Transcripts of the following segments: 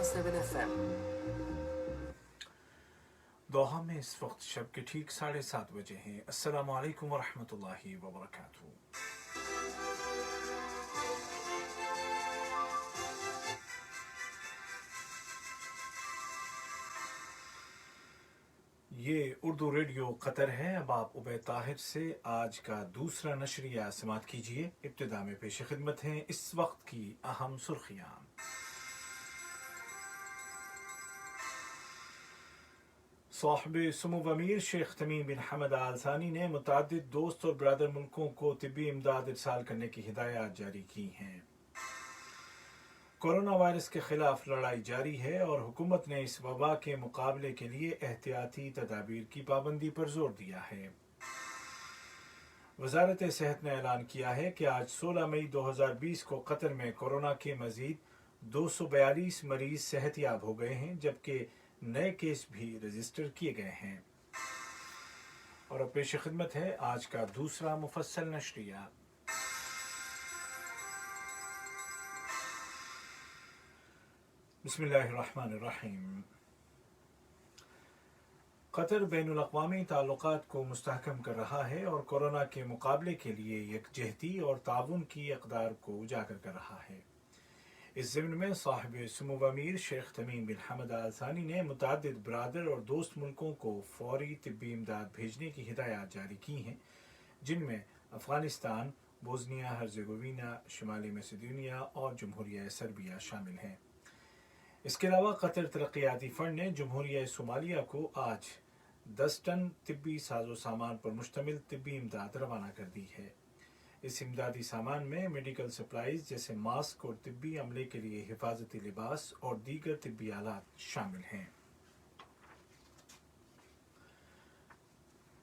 107 FM. दोहा में इस वक्त शब के ठीक 7:30 बजे हैं। अस्सलामु अलैकुम वरहमतुल्लाहि वबरकातुहू। ये उर्दू रेडियो कतर है। अब आप उबैद ताहिर से आज का दूसरा नशरिया समात कीजिए। इब्तिदा में पेश खिदमत हैं इस वक्त की अहम सुर्खियाँ। साहिब सुमुव अमीर शेख तमीम बिन हमद आल सानी ने मुतअद्दिद दोस्त और ब्रदर मुल्कों को तिब्बी इमदाद इरसाल करने की हिदायत जारी की हैं। कोरोना वायरस के खिलाफ लड़ाई जारी है और हुकूमत ने इस वबा के मुकाबले के लिए एहतियाती तदाबीर की पाबंदी पर जोर दिया है। वजारत सेहत ने ऐलान किया है कि आज 16 मई 2020 को कतर में कोरोना के मजीद 242 मरीज सेहतयाब हो गए हैं, जबकि नए केस भी रजिस्टर किए गए हैं। और अब पेश खिदमत है आज का दूसरा मुफस्सल नशरिया। बिस्मिल्लाहिर्रहमानिर्रहीम। कतर बैनुल अक़वामी ताल्लुकात को मुस्तहकम कर रहा है और कोरोना के मुकाबले के लिए यकजहती और ताउन की अक़दार को उजागर कर रहा है। इस ज़िम्न में साहिब सुमुव अमीर शेख तमीम बिन हमद आल सानी ने मुतअद्दिद ब्रादर और दोस्त मुल्कों को फौरी तिब्बी इमदाद भेजने की हिदायत जारी की हैं, जिनमें अफ़गानिस्तान, बोस्निया हर्ज़ेगोविना, शुमाली मैसेडोनिया और जमहूरिया सर्बिया शामिल हैं। इसके अलावा कतर तरक्याती फ़ंड ने जमहूरिया सोमालिया को आज 10 टन तिब्बी साजो सामान पर मुश्तमिल तिब्बी इमदाद रवाना कर दी है। इस इमदादी सामान में मेडिकल सप्लाईज जैसे मास्क और तिब्बी अमले के लिए हिफाजती लिबास और दीगर तिब्बी आलात शामिल हैं।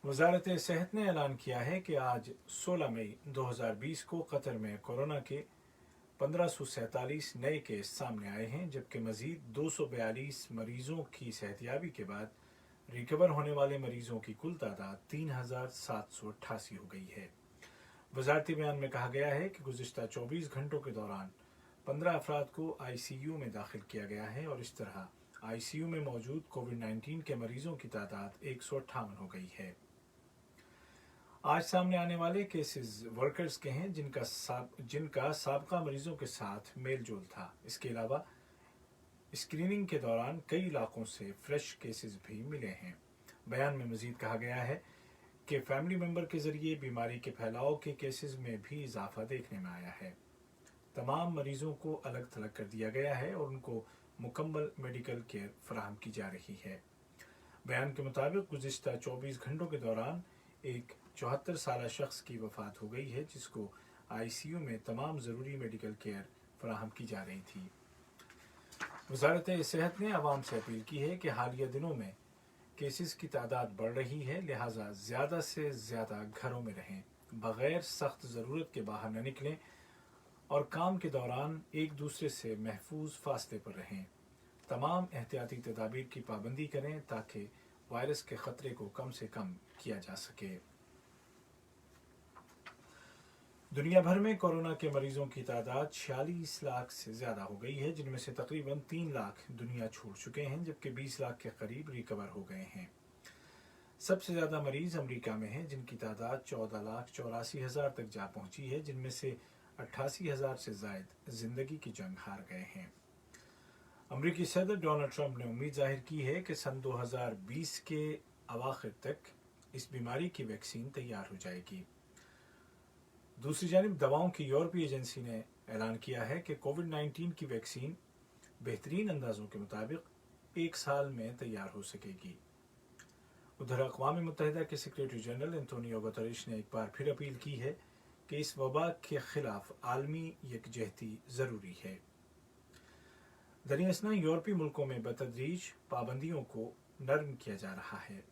वजारत सेहत ने ऐलान किया है कि आज 16 मई 2020 को कतर में कोरोना के 1547 नए केस सामने आए हैं, जबकि मजीद 242 मरीजों की सेहतयाबी के बाद रिकवर होने वाले मरीजों की कुल तादाद 3788 हो गई है। वजारती बयान में कहा गया है कि गुज़िश्ता 24 घंटों के दौरान 15 अफराद को ICU में दाखिल किया गया है और इस तरह ICU में मौजूद कोविड-19 के मरीजों की तादाद 158 हो गई है। आज सामने आने वाले केसेस वर्कर्स के हैं जिनका साबका मरीजों के साथ मेल जोल था। इसके अलावा स्क्रीनिंग के दौरान कई इलाकों से फ्रेश केसेस भी मिले हैं। बयान में मजीद कहा गया है कि फैमिली मेंबर के जरिए बीमारी के फैलाव के केसेस में भी इजाफा देखने में आया है। तमाम मरीजों को अलग थलग कर दिया गया है और उनको मुकम्मल मेडिकल केयर फराहम की जा रही है। बयान के मुताबिक गुज़िश्ता 24 घंटों के दौरान एक 74 साल शख्स की वफात हो गई है, जिसको ICU में तमाम ज़रूरी मेडिकल केयर फराहम की जा रही थी। वजारत सेहत ने आवाम से अपील की है कि हालिया दिनों में केसेस की तादाद बढ़ रही है, लिहाजा ज़्यादा से ज़्यादा घरों में रहें, बग़ैर सख्त ज़रूरत के बाहर न निकलें और काम के दौरान एक दूसरे से महफूज फासले पर रहें। तमाम एहतियाती तदाबीर की पाबंदी करें ताकि वायरस के ख़तरे को कम से कम किया जा सके। दुनिया भर में कोरोना के मरीजों की तादाद 46 लाख से ज़्यादा हो गई है, जिनमें से तकरीबन 3 लाख दुनिया छोड़ चुके हैं, जबकि 20 लाख के करीब रिकवर हो गए हैं। सबसे ज़्यादा मरीज अमेरिका में हैं, जिनकी तादाद 14,84,000 तक जा पहुंची है, जिनमें से 88,000 से ज़ायद ज़िंदगी की जंग हार गए हैं। अमरीकी सदर डोनाल्ड ट्रंप ने उम्मीद जाहिर की है कि सन 2020 के अवाखिर तक इस बीमारी की वैक्सीन तैयार हो जाएगी। दूसरी जानिब दवाओं की यूरोपीय एजेंसी ने ऐलान किया है कि कोविड-19 की वैक्सीन बेहतरीन अंदाजों के मुताबिक 1 साल में तैयार हो सकेगी। उधर अक़वाम मुत्तहिदा के सेक्रेटरी जनरल एंटोनियो गुतेरेश ने एक बार फिर अपील की है कि इस वबा के खिलाफ आलमी यकजहती ज़रूरी है। दरियासना यूरोपीय मुल्कों में बतदरीज पाबंदियों को नरम किया जा रहा है।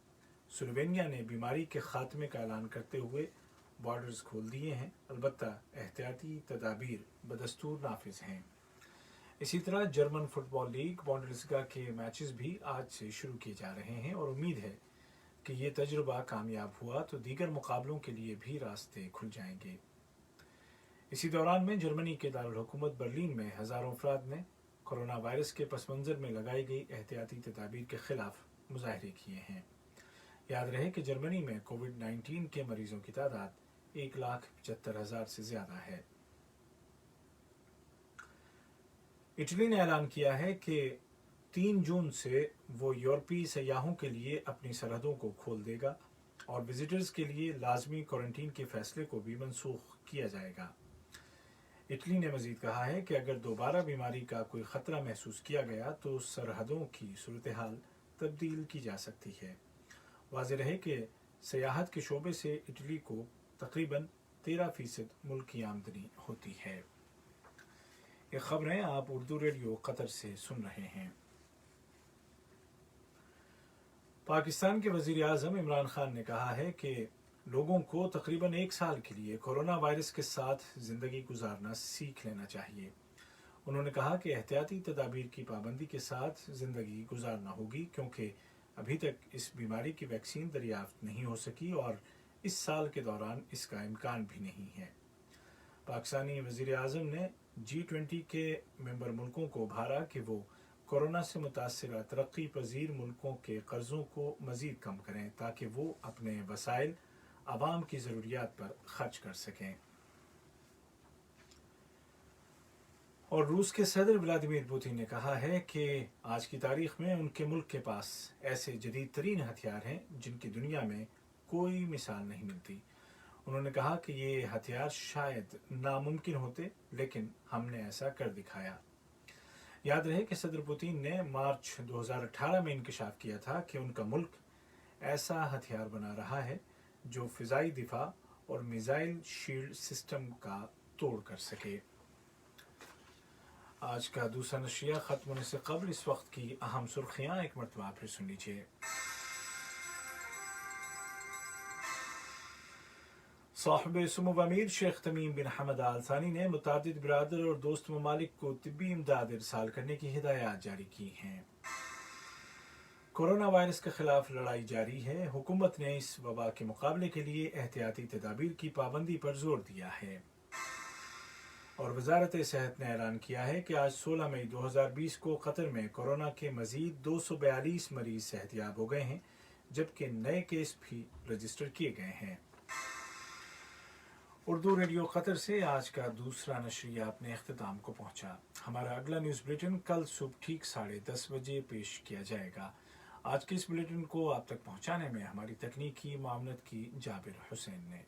स्लोवेनिया ने बीमारी के खात्मे का ऐलान करते हुए बॉर्डर्स खोल दिए हैं, अलबत्ता एहतियाती तदाबीर बदस्तूर नाफिज हैं। इसी तरह जर्मन फुटबॉल लीग बुंडेसलिगा के मैचेस भी आज से शुरू किए जा रहे हैं और उम्मीद है कि ये तजुर्बा कामयाब हुआ तो दीगर मुकाबलों के लिए भी रास्ते खुल जाएंगे। इसी दौरान में जर्मनी के दारुल हुकूमत बर्लिन में हज़ारों अफराद ने कोरोना वायरस के पस मंज़र में लगाई गई एहतियाती तदाबीर के खिलाफ मुजाहरे किए हैं। याद रहे कि जर्मनी में कोविड-19 के मरीजों की तादाद 1,75,000 से ज़्यादा है। इटली ने ऐलान किया है कि 3 जून से वो यूरोपीय सयाहों के लिए अपनी सरहदों को खोल देगा और विजिटर्स के लिए लाजमी क्वारंटीन के फैसले को भी मनसूख किया जाएगा। इटली ने मजीद कहा है कि अगर दोबारा बीमारी का कोई ख़तरा महसूस किया गया तो सरहदों की सूरत हाल तब्दील की जा सकती है। वाज़ेह रहे कि सयाहत के शोबे से इटली को तकरीबन 13% मुल्क की आमदनी होती है। ये खबरें आप उर्दू रेडियो कतर से सुन रहे हैं। पाकिस्तान के वज़ीर आज़म इमरान खान ने कहा है कि लोगों को तकरीबन 1 साल के लिए कोरोना वायरस के साथ ज़िंदगी गुजारना सीख लेना चाहिए। उन्होंने कहा कि एहतियाती तदाबीर की पाबंदी के साथ ज़िंदगी गुजारना होगी क्योंकि अभी तक इस बीमारी की वैक्सीन दरियाफ्त नहीं हो सकी और इस साल के दौरान इसका इम्कान भी नहीं है। पाकिस्तानी वज़ीर आज़म ने G20 के मेंबर मुल्कों को उभारा कि वो कोरोना से मुतासिर तरक्की पजीर मुल्कों के कर्ज़ों को मज़ीद कम करें ताकि वो अपने वसाइल आवाम की ज़रूरियात पर खर्च कर सकें। और रूस के सदर व्लादिमीर पुतिन ने कहा है कि आज की तारीख में उनके मुल्क के पास ऐसे जदीद तरीन हथियार हैं जिनकी दुनिया में कोई मिसाल नहीं मिलती। उन्होंने कहा कि ये हथियार शायद नामुमकिन होते लेकिन हमने ऐसा कर दिखाया। याद रहे कि सदर पुतिन ने मार्च 2018 में इंकशाफ किया था कि उनका मुल्क ऐसा हथियार बना रहा है जो फ़िज़ाई दिफा और मिसाइल शील्ड सिस्टम का तोड़ कर सके। आज का दूसरा नशरिया ख़त्म होने से कबल इस वक्त की अहम सुर्खियाँ एक मरतबा फिर सुन लीजिए। साहिब सुमुव अमीर शेख तमीम बिन हमद आल थानी ने मुतादिद बिरादर और दोस्त ममालिक को तिब्बी इमदाद इरसाल करने की हिदायत जारी की हैं। कोरोना वायरस के खिलाफ लड़ाई जारी है। हुकूमत ने इस वबा के मुकाबले के लिए एहतियाती तदाबीर की पाबंदी पर जोर दिया है। और वजारत सेहत ने ऐलान किया है कि आज 16 मई 2020 को कतर में कोरोना के मजीद 242 मरीज सेहतयाब हो गए हैं जबकि नए केस भी रजिस्टर किए गए हैं। उर्दू रेडियो कतर से आज का दूसरा नशरिया अपने अख्ताम को पहुंचा। हमारा अगला न्यूज़ बुलेटिन कल सुबह ठीक 10:30 बजे पेश किया जाएगा। आज के इस बुलेटिन को आप तक पहुंचाने में हमारी तकनीकी मामलत की जाबिर हुसैन ने